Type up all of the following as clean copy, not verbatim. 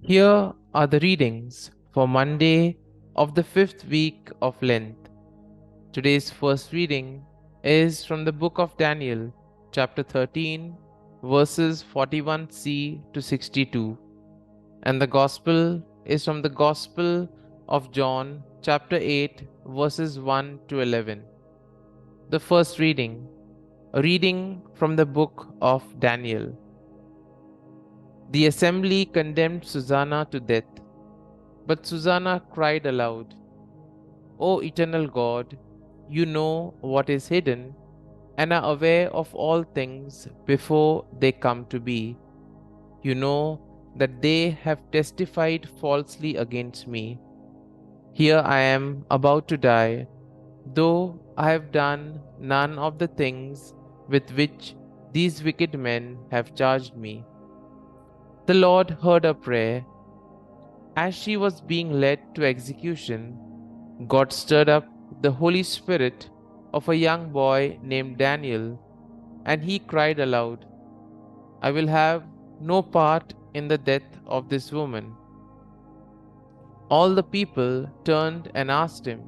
Here are the readings for Monday of the fifth week of Lent. Today's first reading is from the book of Daniel, chapter 13, verses 41c to 62, and the Gospel is from the Gospel of John, chapter 8, verses 1 to 11. The first reading, a reading from the book of Daniel. The assembly condemned Susanna to death, but Susanna cried aloud, O eternal God, you know what is hidden and are aware of all things before they come to be. You know that they have testified falsely against me. Here I am about to die, though I have done none of the things with which these wicked men have charged me. The Lord heard her prayer. As she was being led to execution, God stirred up the Holy Spirit of a young boy named Daniel, and he cried aloud, I will have no part in the death of this woman. All the people turned and asked him,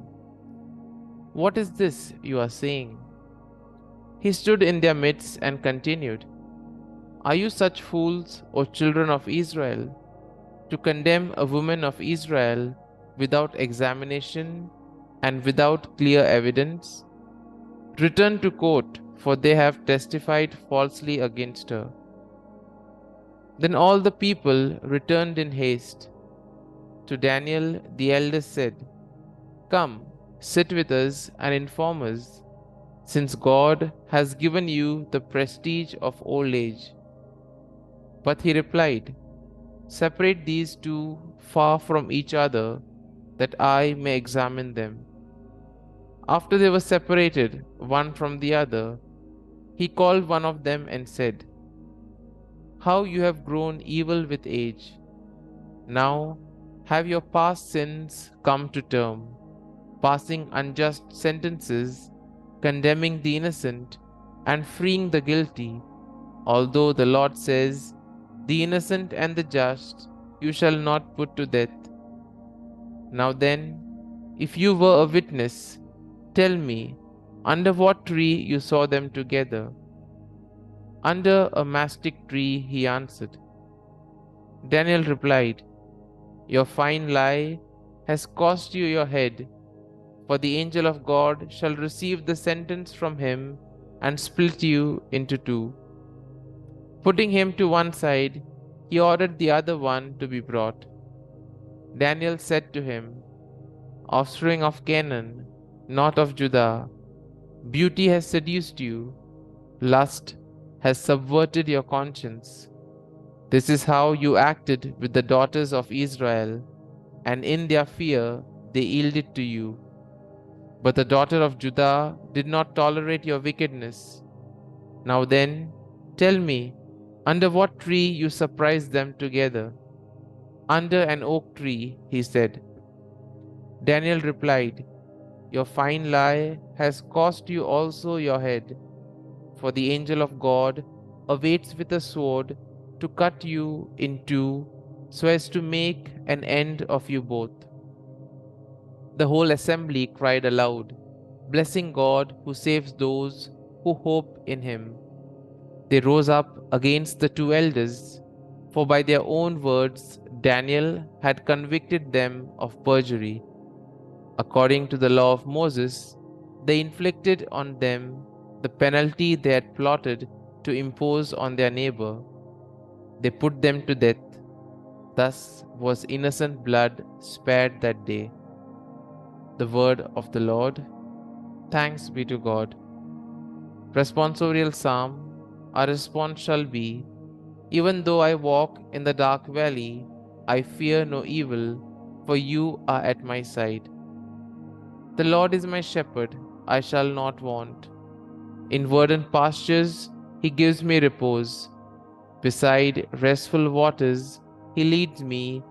What is this you are saying? He stood in their midst and continued, Are you such fools, O children of Israel, to condemn a woman of Israel without examination and without clear evidence? Return to court, for they have testified falsely against her. Then all the people returned in haste. To Daniel the eldest said, Come, sit with us and inform us, since God has given you the prestige of old age. But he replied, Separate these two far from each other, that I may examine them. After they were separated one from the other, he called one of them and said, How you have grown evil with age. Now have your past sins come to term, passing unjust sentences, condemning the innocent, and freeing the guilty, although the Lord says, The innocent and the just you shall not put to death. Now then, if you were a witness, tell me, under what tree you saw them together? Under a mastic tree, he answered. Daniel replied, Your fine lie has cost you your head, for the angel of God shall receive the sentence from him and split you into two. Putting him to one side, he ordered the other one to be brought. Daniel said to him, Offspring of Canaan, not of Judah, beauty has seduced you, lust has subverted your conscience. This is how you acted with the daughters of Israel, and in their fear they yielded to you. But the daughter of Judah did not tolerate your wickedness. Now then, tell me, under what tree you surprised them together? Under an oak tree, he said. Daniel replied, Your fine lie has cost you also your head, for the angel of God awaits with a sword to cut you in two, so as to make an end of you both. The whole assembly cried aloud, blessing God who saves those who hope in him. They rose up against the two elders, for by their own words Daniel had convicted them of perjury. According to the law of Moses, they inflicted on them the penalty they had plotted to impose on their neighbor. They put them to death. Thus was innocent blood spared that day. The word of the Lord. Thanks be to God. Responsorial Psalm. Our response shall be, Even though I walk in the dark valley, I fear no evil, for you are at my side. The Lord is my shepherd, I shall not want. In verdant pastures he gives me repose. Beside restful waters he leads me,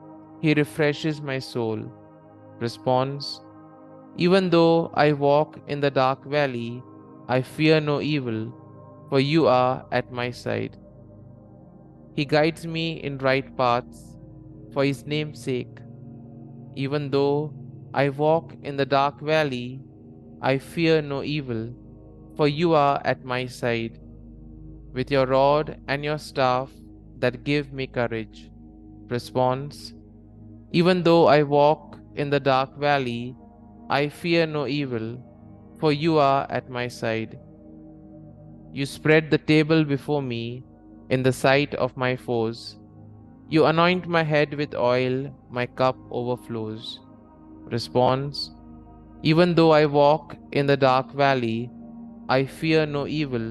he refreshes my soul. Response: Even though I walk in the dark valley, I fear no evil, for you are at my side. He guides me in right paths for his name's sake. Even though I walk in the dark valley, I fear no evil, for you are at my side, with your rod and your staff that give me courage. Response: even though I walk in the dark valley, I fear no evil, for you are at my side. You spread the table before me in the sight of my foes. You anoint my head with oil, my cup overflows. Response: even though I walk in the dark valley, I fear no evil,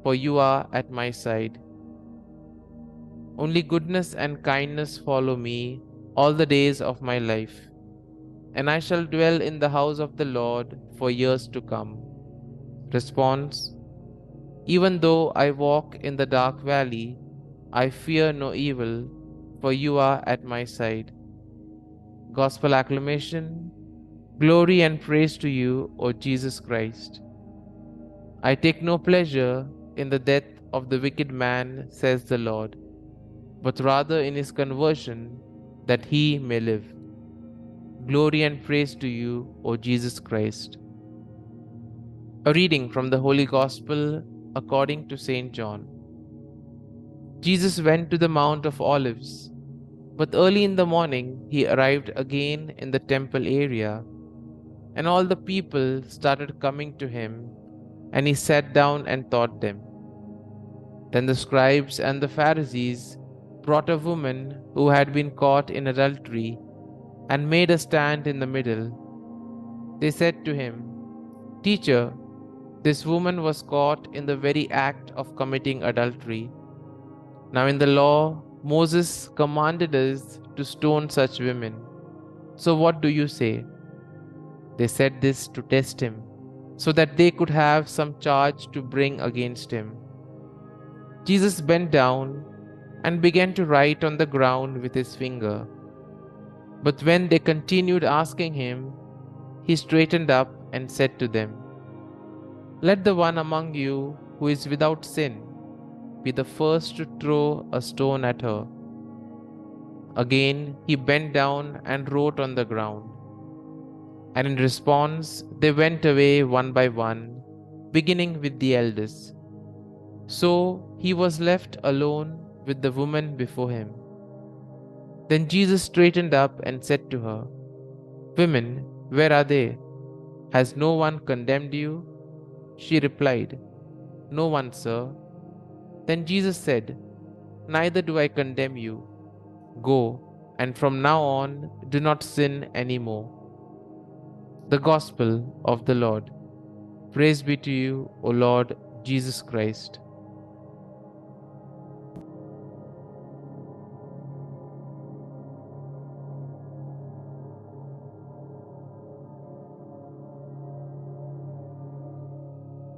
for you are at my side. Only goodness and kindness follow me all the days of my life, and I shall dwell in the house of the Lord for years to come. Response: even though I walk in the dark valley, I fear no evil, for you are at my side. Gospel acclamation. Glory and praise to you, O Jesus Christ. I take no pleasure in the death of the wicked man, says the Lord, but rather in his conversion, that he may live. Glory and praise to you, O Jesus Christ. A reading from the Holy Gospel according to St. John. Jesus went to the Mount of Olives, but early in the morning he arrived again in the temple area, and all the people started coming to him, and he sat down and taught them. Then the scribes and the Pharisees brought a woman who had been caught in adultery and made a stand in the middle. They said to him, "Teacher, this woman was caught in the very act of committing adultery. Now, in the law, Moses commanded us to stone such women. So, what do you say?" They said this to test him, so that they could have some charge to bring against him. Jesus bent down and began to write on the ground with his finger. But when they continued asking him, he straightened up and said to them, "Let the one among you who is without sin be the first to throw a stone at her." Again he bent down and wrote on the ground. And in response, they went away one by one, beginning with the eldest. So he was left alone with the woman before him. Then Jesus straightened up and said to her, "Women, where are they? Has no one condemned you?" She replied, "No one, sir." Then Jesus said, "Neither do I condemn you. Go, and from now on do not sin any more." The Gospel of the Lord. Praise be to you, O Lord Jesus Christ.